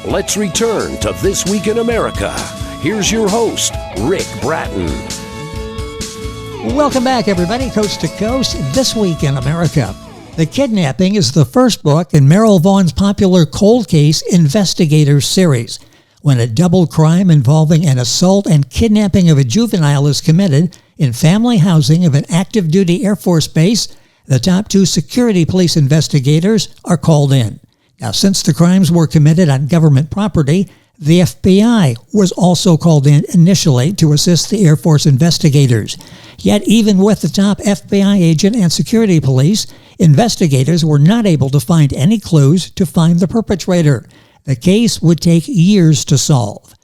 Let's return to This Week in America. Here's your host, Rick Bratton. Welcome back, everybody, coast to coast. This Week in America. The Kidnapping is the first book in Merrill Vaughan's popular cold case investigators series. When a double crime involving an assault and kidnapping of a juvenile is committed in family housing of an active duty Air Force base, the top two security police investigators are called in. Now, since the crimes were committed on government property, the FBI was also called in initially to assist the Air Force investigators. Yet, even with the top FBI agent and security police, investigators were not able to find any clues to find the perpetrator. The case would take years to solve.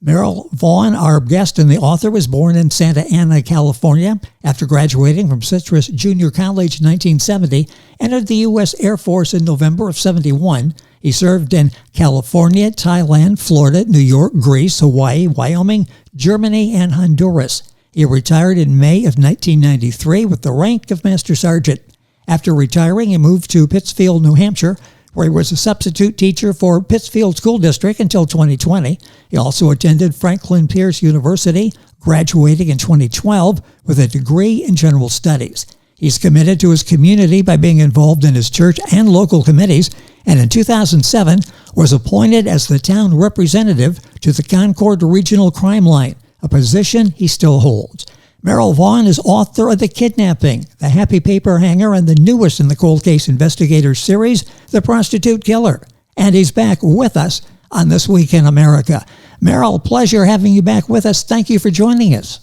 Merrill Vaughan, our guest and the author, was born in Santa Ana, California. After graduating from Citrus Junior College in 1970, entered the U.S. Air Force in November of 71. He served in California, Thailand, Florida, New York, Greece, Hawaii, Wyoming, Germany, and Honduras. He retired in May of 1993 with the rank of Master Sergeant. After retiring, he moved to Pittsfield, New Hampshire, where he was a substitute teacher for Pittsfield School District until 2020. He also attended Franklin Pierce University, graduating in 2012 with a degree in general studies. He's committed to his community by being involved in his church and local committees, and in 2007 was appointed as the town representative to the Concord Regional Crime Line, a position he still holds. Merrill Vaughan is author of The Kidnapping, The Happy Paper Hanger, and the newest in the Cold Case Investigators series, The Prostitute Killer. And he's back with us on This Week in America. Merrill, pleasure having you back with us. Thank you for joining us.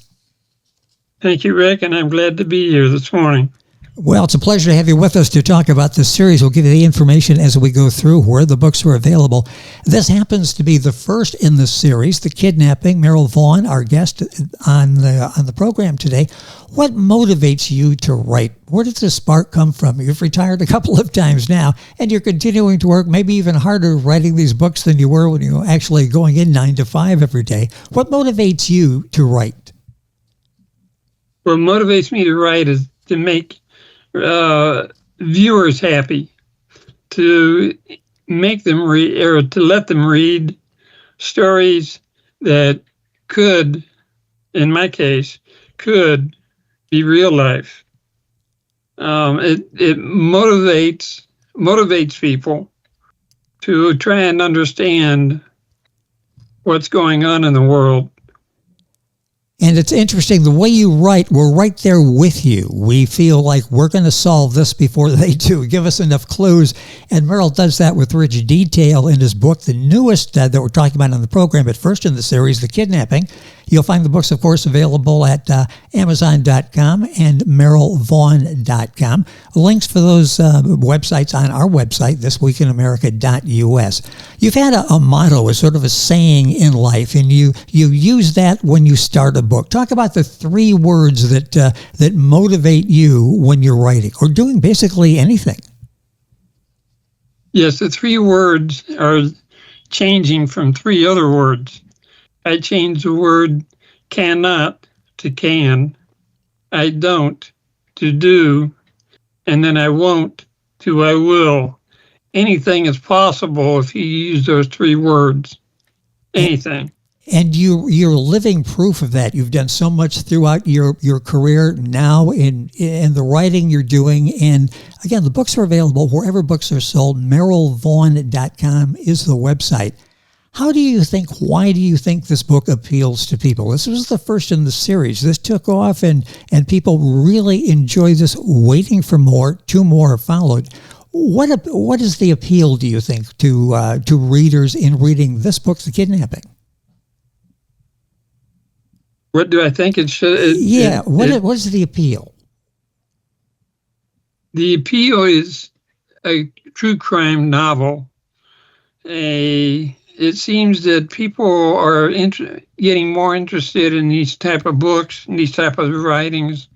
Thank you, Rick, and I'm glad to be here this morning. Well, it's a pleasure to have you with us to talk about this series. We'll give you the information as we go through where the books are available. This happens to be the first in the series, The Kidnapping. Merrill Vaughan, our guest on the program today. What motivates you to write? Where does this spark come from? You've retired a couple of times now, and you're continuing to work maybe even harder writing these books than you were when you were actually going in 9 to 5 every day. What motivates you to write? What motivates me to write is to make viewers happy, to make them read or to let them read stories that could, in my case, could be real life. It motivates people to try and understand what's going on in the world. And it's interesting, the way you write, we're right there with you. We feel like we're going to solve this before they do. Give us enough clues. And Merrill does that with rich detail in his book, the newest that we're talking about on the program, but first in the series, The Kidnapping. You'll find the books, of course, available at Amazon.com and MerrillVaughan.com. Links for those websites on our website, thisweekinamerica.us. You've had a motto, a sort of a saying in life, and you use that when you start a book. Talk about the 3 words that motivate you when you're writing or doing basically anything. Yes, the 3 words are changing from 3 other words. I changed the word cannot to can, I don't to do, and then I won't to I will. Anything is possible if you use those 3 words. Anything. And you're living proof of that. You've done so much throughout your career now in the writing you're doing. And again, the books are available wherever books are sold. MerrillVaughan.com is the website. Why do you think this book appeals to people? This was the first in the series. This took off and people really enjoy this, waiting for more. 2 more followed. What is the appeal, do you think, to readers in reading this book, The Kidnapping? What do I think it should? What is the appeal? The appeal is a true crime novel. It seems that people are getting more interested in these type of books and these type of writings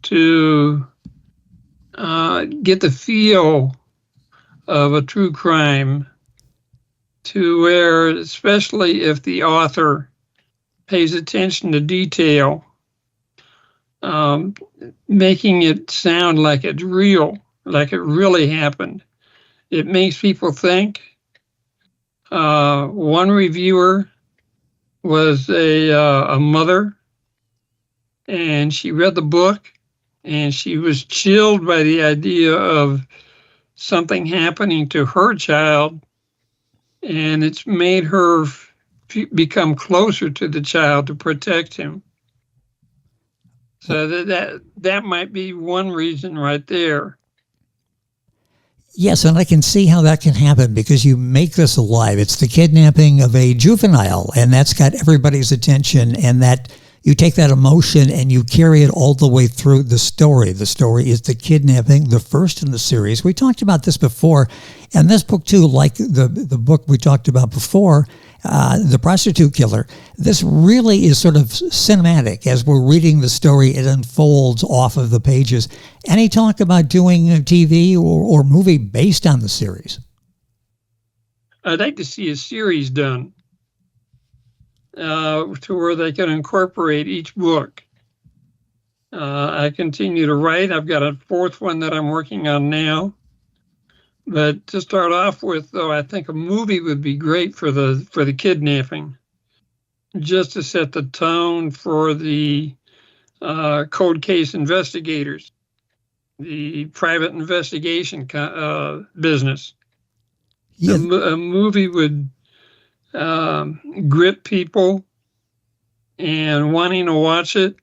to get the feel of a true crime, to where, especially if the author pays attention to detail, making it sound like it's real, like it really happened. It makes people think. One reviewer was a mother, and she read the book, and she was chilled by the idea of something happening to her child, and it's made her become closer to the child to protect him. So that might be one reason right there. Yes, and I can see how that can happen because you make this alive. It's the kidnapping of a juvenile, and that's got everybody's attention, and that you take that emotion and you carry it all the way through the story. The story is the kidnapping, the first in the series. We talked about this before, and this book too, like the book we talked about before, The Prostitute Killer, this really is sort of cinematic. As we're reading the story, it unfolds off of the pages. Any talk about doing a TV or movie based on the series? I'd like to see a series done to where they can incorporate each book. I continue to write. I've got a fourth one that I'm working on now. But to start off with, though, I think a movie would be great for the kidnapping, just to set the tone for the cold case investigators, the private investigation business. Yeah. A movie would grip people and wanting to watch it,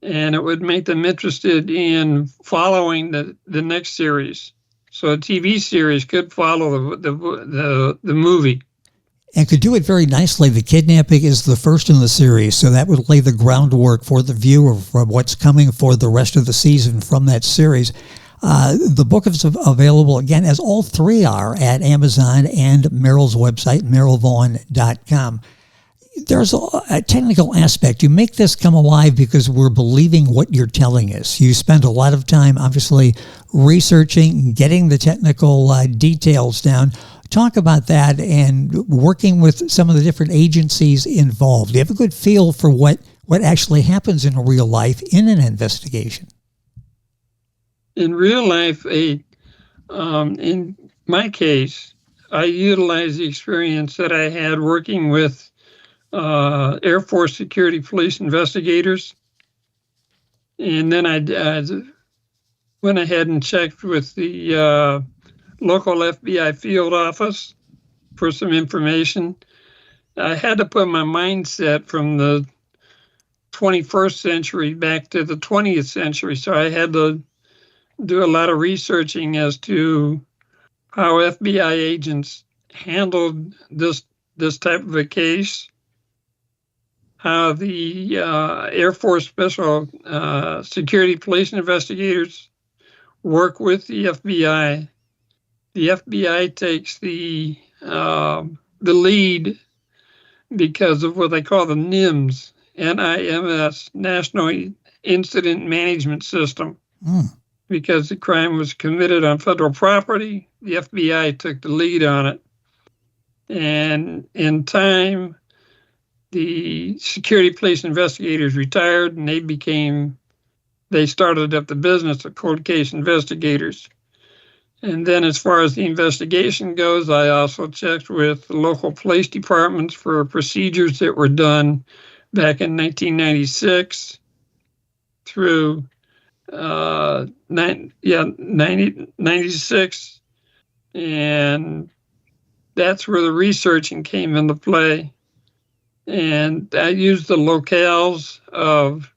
and it would make them interested in following the next series. So a TV series could follow the movie. And could do it very nicely. The kidnapping is the first in the series, so that would lay the groundwork for the viewer for what's coming for the rest of the season from that series. The book is available, again, as all three are, at Amazon and Merrill's website, merrillvaughan.com. There's a technical aspect. You make this come alive because we're believing what you're telling us. You spend a lot of time, obviously, researching, getting the technical details down. Talk about that and working with some of the different agencies involved. You have a good feel for what actually happens in real life in an investigation. In real life, in my case, I utilize the experience that I had working with Air Force security police investigators. And then I went ahead and checked with the local FBI field office for some information. I had to put my mindset from the 21st century back to the 20th century. So I had to do a lot of researching as to how FBI agents handled this type of a case, how the Air Force Special Security Police investigators work with the FBI. The FBI takes the lead because of what they call the NIMS, NIMS, National Incident Management System. Because the crime was committed on federal property, the FBI took the lead on it. And in time, the security police investigators retired, and they started up the business of cold case investigators. And then as far as the investigation goes, I also checked with local police departments for procedures that were done back in 1996 through 96. And that's where the researching came into play. And I used the locales of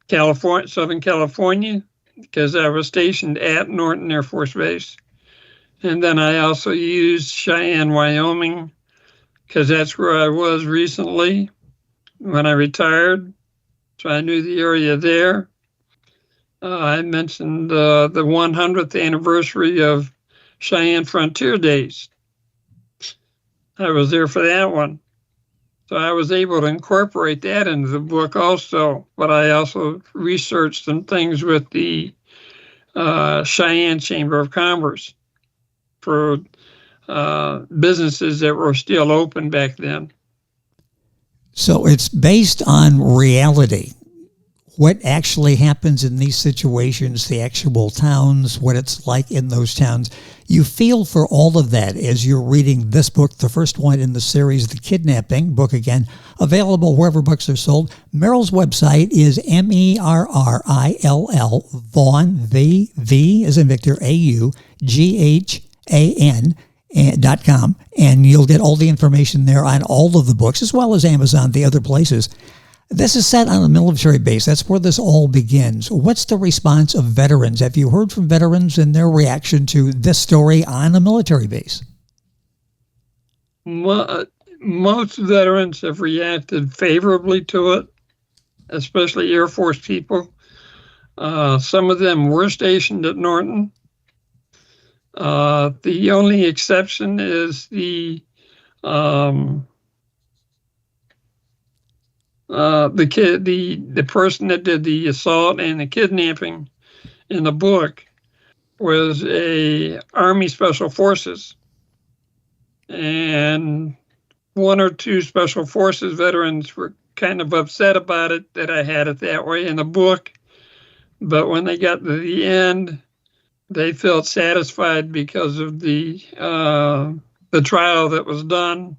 California, Southern California, because I was stationed at Norton Air Force Base. And then I also used Cheyenne, Wyoming, because that's where I was recently when I retired. So I knew the area there. I mentioned the 100th anniversary of Cheyenne Frontier Days. I was there for that one. So I was able to incorporate that into the book also, but I also researched some things with the Cheyenne Chamber of Commerce for businesses that were still open back then. So it's based on reality. what actually happens in these situations, the actual towns, what it's like in those towns. You feel for all of that as you're reading this book, the first one in the series, The Kidnapping, book again, available wherever books are sold. Merrill's website is Merrill, Vaughan, V as in Victor, AUGHAN.com, and you'll get all the information there on all of the books, as well as Amazon, the other places. This is set on a military base. That's where this all begins. What's the response of veterans? Have you heard from veterans and their reaction to this story on a military base? Most veterans have reacted favorably to it, especially Air Force people. Some of them were stationed at Norton. The only exception is the person that did the assault and the kidnapping in the book was a Army Special Forces, and one or two Special Forces veterans were kind of upset about it, that I had it that way in the book. But when they got to the end, they felt satisfied because of the trial that was done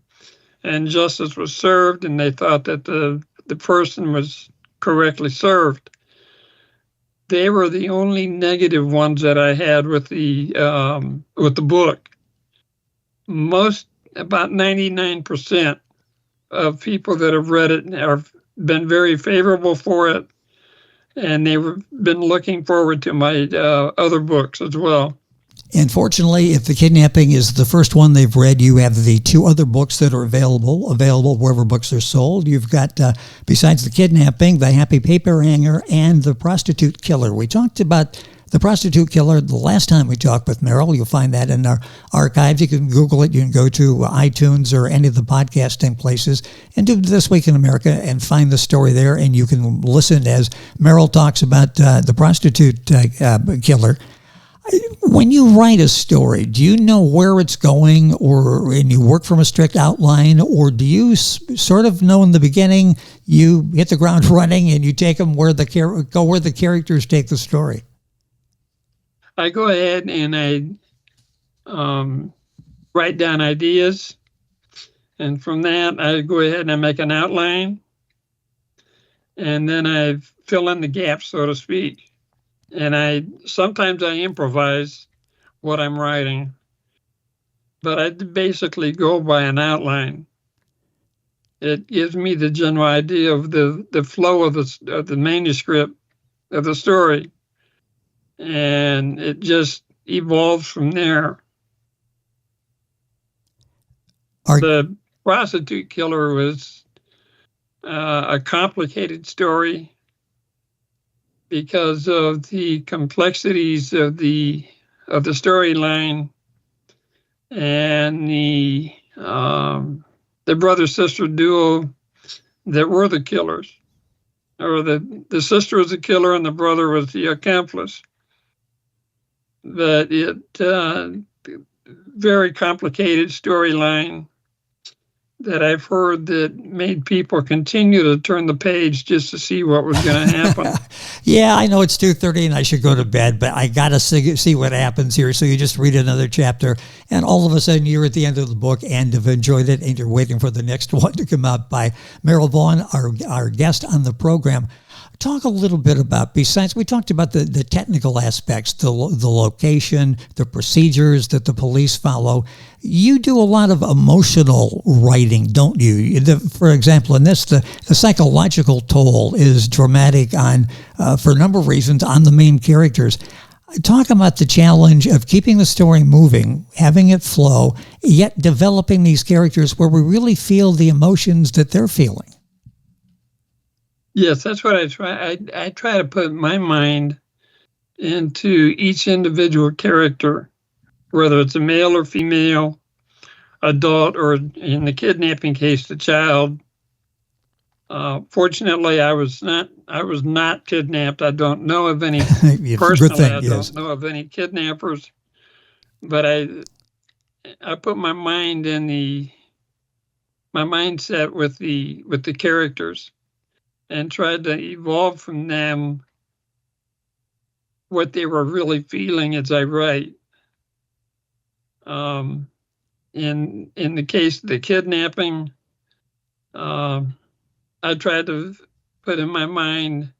and justice was served, and they thought that the person was correctly served. They were the only negative ones that I had with the book. About 99% of people that have read it have been very favorable for it, and they've been looking forward to my other books as well. And fortunately, if The Kidnapping is the first one they've read, you have the two other books that are available wherever books are sold. You've got, besides The Kidnapping, The Happy Paper Hanger and The Prostitute Killer. We talked about The Prostitute Killer the last time we talked with Merrill. You'll find that in our archives. You can Google it. You can go to iTunes or any of the podcasting places and do This Week in America and find the story there. And you can listen as Merrill talks about The Prostitute Killer. When you write a story, do you know where it's going, and you work from a strict outline, or do you sort of know in the beginning, you hit the ground running and you take them where the characters take the story? I go ahead and I write down ideas, and from that I go ahead and I make an outline, and then I fill in the gaps, so to speak. And sometimes I improvise what I'm writing, but I basically go by an outline. It gives me the general idea of the flow of the manuscript of the story, and it just evolves from there. The Prostitute Killer was a complicated story because of the complexities of the storyline and the brother-sister duo that were the killers, or the sister was the killer and the brother was the accomplice. But very complicated storyline that I've heard that made people continue to turn the page just to see what was going to happen. Yeah, I know it's 2:30 and I should go to bed, but I got to see what happens here. So you just read another chapter, and all of a sudden you're at the end of the book and have enjoyed it, and you're waiting for the next one to come out by Merrill Vaughan, our guest on the program. Talk a little bit about, besides, we talked about the technical aspects, the location, the procedures that the police follow. You do a lot of emotional writing, don't you? For example, in this, the psychological toll is dramatic for a number of reasons on the main characters. Talk about the challenge of keeping the story moving, having it flow, yet developing these characters where we really feel the emotions that they're feeling. Yes, that's what I try. I try to put my mind into each individual character, whether it's a male or female, adult, or in the kidnapping case, the child. Fortunately, I was not kidnapped. I don't know of any personally. I don't know of any kidnappers, but I put my mindset with the characters. and tried to evolve from them what they were really feeling as I write. In the case of the kidnapping, I tried to put in my mind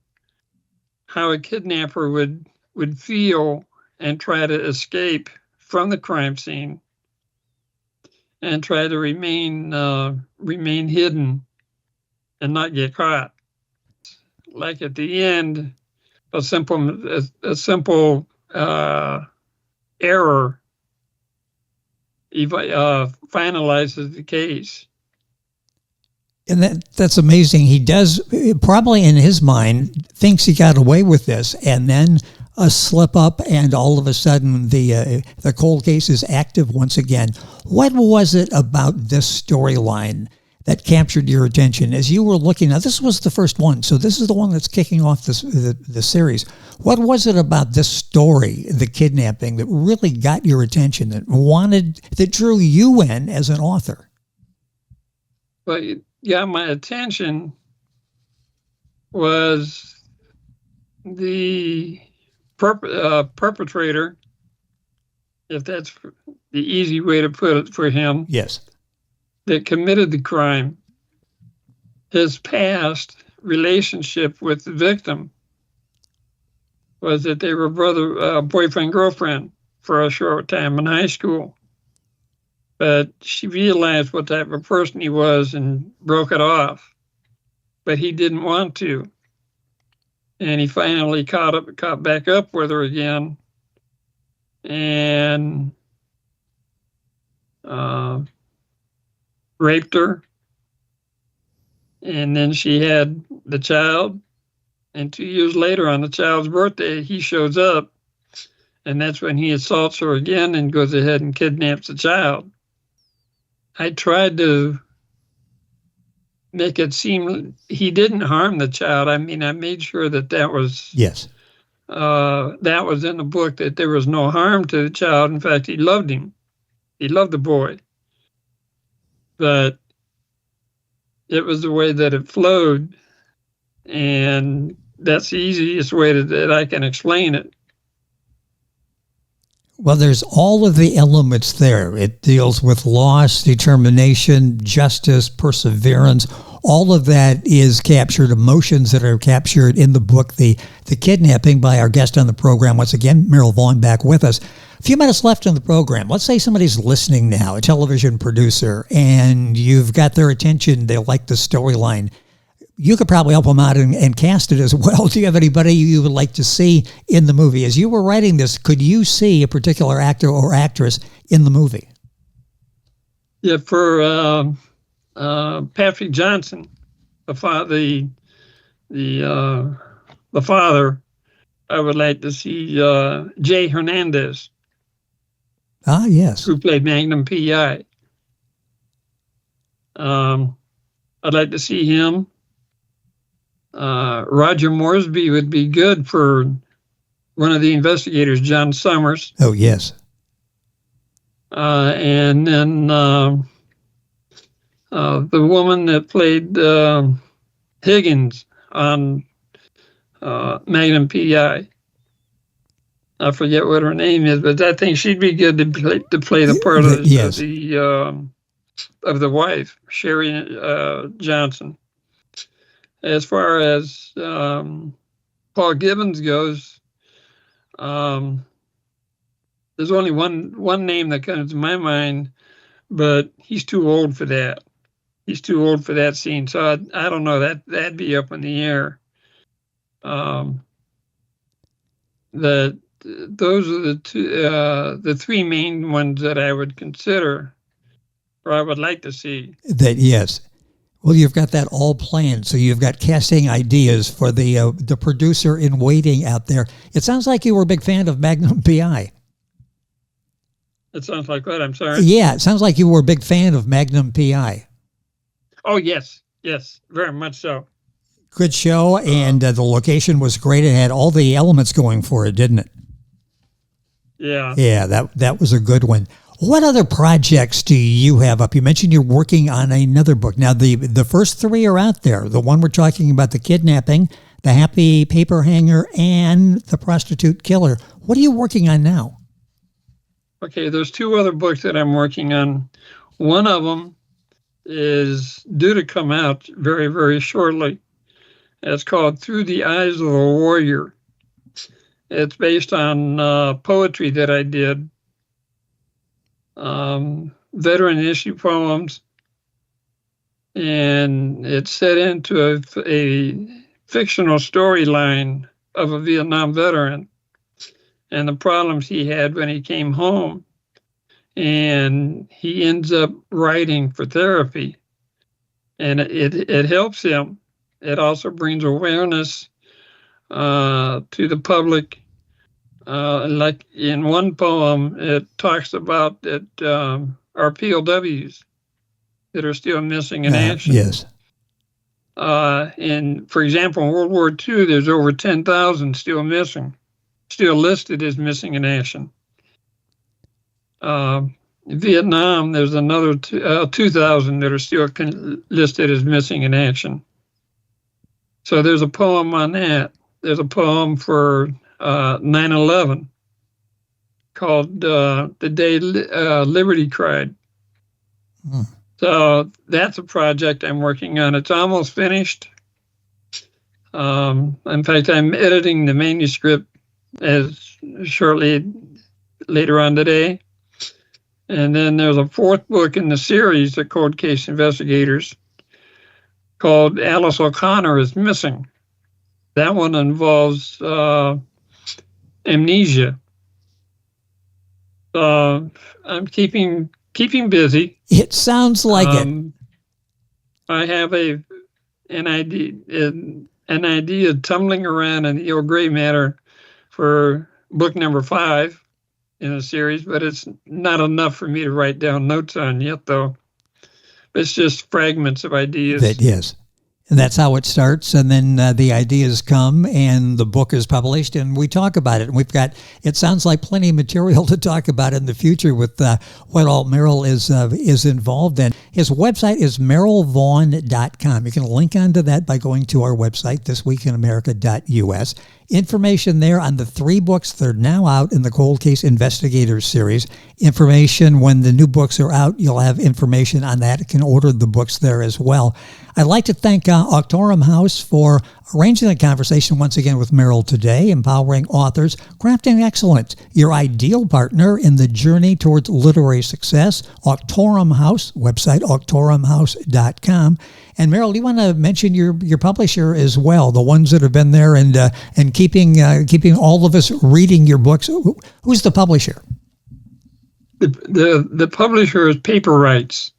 how a kidnapper would feel and try to escape from the crime scene and try to remain hidden and not get caught. Like at the end, a simple error finalizes the case. And that's amazing. He does, probably in his mind, thinks he got away with this, and then a slip up, and all of a sudden the cold case is active once again. What was it about this storyline that captured your attention as you were looking? Now, this was the first one, so this is the one that's kicking off the series. What was it about this story, the kidnapping, that really got your attention, that drew you in as an author? But yeah, my attention was the perpetrator, if that's the easy way to put it for him. Yes. That committed the crime, his past relationship with the victim was that they were boyfriend, girlfriend for a short time in high school. But she realized what type of person he was and broke it off. But he didn't want to. And he finally caught back up with her again. And raped her. And then she had the child. And 2 years later, on the child's birthday, he shows up. And that's when he assaults her again and goes ahead and kidnaps the child. I tried to make it seem he didn't harm the child. I mean, I made sure that was yes. That was in the book, that there was no harm to the child. In fact, he loved him. He loved the boy. But it was the way that it flowed, and that's the easiest way that I can explain it. Well, there's all of the elements there. It deals with loss, determination, justice, perseverance. All of that is captured, emotions that are captured in the book, The Kidnapping, by our guest on the program. Once again, Merrill Vaughan back with us. A few minutes left in the program. Let's say somebody's listening now, a television producer, and you've got their attention. They like the storyline. You could probably help them out and cast it as well. Do you have anybody you would like to see in the movie? As you were writing this, could you see a particular actor or actress in the movie? Yeah, for Patrick Johnson, the father, I would like to see Jay Hernandez. Ah, yes. Who played Magnum P.I. I'd like to see him. Roger Moresby would be good for one of the investigators, John Summers. Oh, yes. And then the woman that played Higgins on Magnum P.I. I forget what her name is, but I think she'd be good to play the part of, yes. of the wife, Sherry Johnson. As far as Paul Gibbons goes, there's only one name that comes to my mind, but he's too old for that. He's too old for that scene, so I don't know. That'd be up in the air. Those are the three main ones that I would consider, or I would like to see. That, yes. Well, you've got that all planned, so you've got casting ideas for the producer in waiting out there. It sounds like you were a big fan of Magnum P.I. It sounds like what? I'm sorry? Yeah, it sounds like you were a big fan of Magnum P.I. Oh, yes, very much so. Good show, and the location was great. It had all the elements going for it, didn't it? Yeah. Yeah, that was a good one. What other projects do you have up? You mentioned you're working on another book. Now, the first three are out there. The one we're talking about, The Kidnapping, The Happy Paper Hanger, and The Prostitute Killer. What are you working on now? Okay, there's two other books that I'm working on. One of them is due to come out very, very shortly. It's called Through the Eyes of a Warrior. It's based on poetry that I did, veteran issue poems, and it's set into a fictional storyline of a Vietnam veteran and the problems he had when he came home. And he ends up writing for therapy, and it helps him. It also brings awareness to the public. Like in one poem, it talks about that our POWs that are still missing in action. Yes. And for example, in World War II, there's over 10,000 still missing, still listed as missing in action. Vietnam, there's another 2,000 that are still listed as missing in action. So there's a poem on that. There's a poem for 9/11 called The Day Liberty Cried. So that's a project I'm working on. It's almost finished. In fact, I'm editing the manuscript as shortly later on today. And then there's a fourth book in the series, The Cold Case Investigators, called Alice O'Connor is Missing. That one involves amnesia. I'm keeping busy. It sounds like it. I have an idea tumbling around in the old gray matter for book number 5 in a series, but it's not enough for me to write down notes on yet, though. It's just fragments of ideas. Yes. And that's how it starts. And then the ideas come and the book is published and we talk about it. And we've got, it sounds like plenty of material to talk about in the future with what all Merrill is involved in. His website is merrillvaughan.com. You can link onto that by going to our website, thisweekinamerica.us. Information there on the 3 books that are now out in the Cold Case Investigators series. Information when the new books are out, you'll have information on that. You can order the books there as well. I'd like to thank Auctorum House for arranging the conversation once again with Merrill today, empowering authors, crafting excellence, your ideal partner in the journey towards literary success. Auctorum House, website auctorumhouse.com. And Merrill, do you want to mention your publisher as well, the ones that have been there and keeping all of us reading your books? Who's the publisher? The publisher is Paper Rights.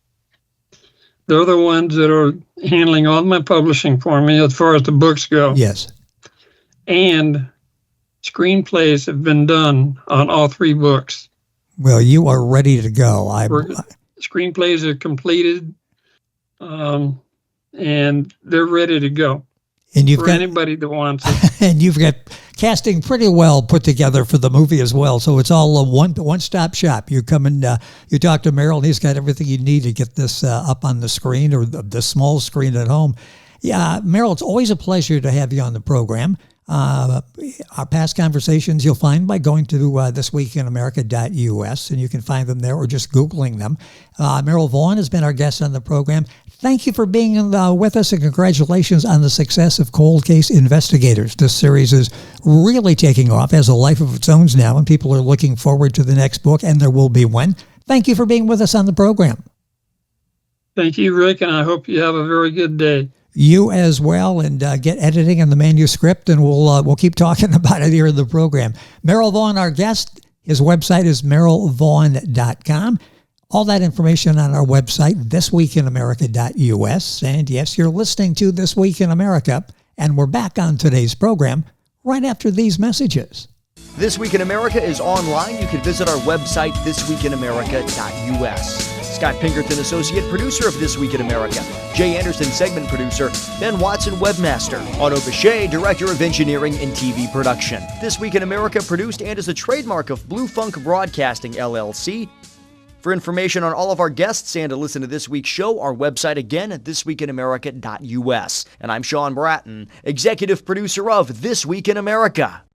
They're the ones that are handling all my publishing for me as far as the books go. Yes. And screenplays have been done on all 3 books. Well, you are ready to go. Screenplays are completed, and they're ready to go. And you've got anybody that wants it. And you've got casting pretty well put together for the movie as well. So it's all a one-stop shop. You come and you talk to Merrill, and he's got everything you need to get this up on the screen or the small screen at home. Yeah, Merrill, it's always a pleasure to have you on the program. Our past conversations you'll find by going to thisweekinamerica.us, and you can find them there or just Googling them. Merrill Vaughan has been our guest on the program. Thank you for being with us, and congratulations on the success of Cold Case Investigators. This series is really taking off, has a life of its own now, and people are looking forward to the next book, and there will be one. Thank you for being with us on the program. Thank you, Rick, and I hope you have a very good day. You as well, and get editing on the manuscript, and we'll keep talking about it here in the program. Merrill Vaughan, our guest, his website is merrillvaughan.com. All that information on our website, thisweekinamerica.us. And yes, you're listening to This Week in America, and we're back on today's program right after these messages. This Week in America is online. You can visit our website, thisweekinamerica.us. Scott Pinkerton, Associate Producer of This Week in America. Jay Anderson, Segment Producer. Ben Watson, Webmaster. Otto Bechet, Director of Engineering and TV Production. This Week in America produced and is a trademark of Blue Funk Broadcasting, LLC. For information on all of our guests and to listen to this week's show, our website again at thisweekinamerica.us. And I'm Sean Bratton, executive producer of This Week in America.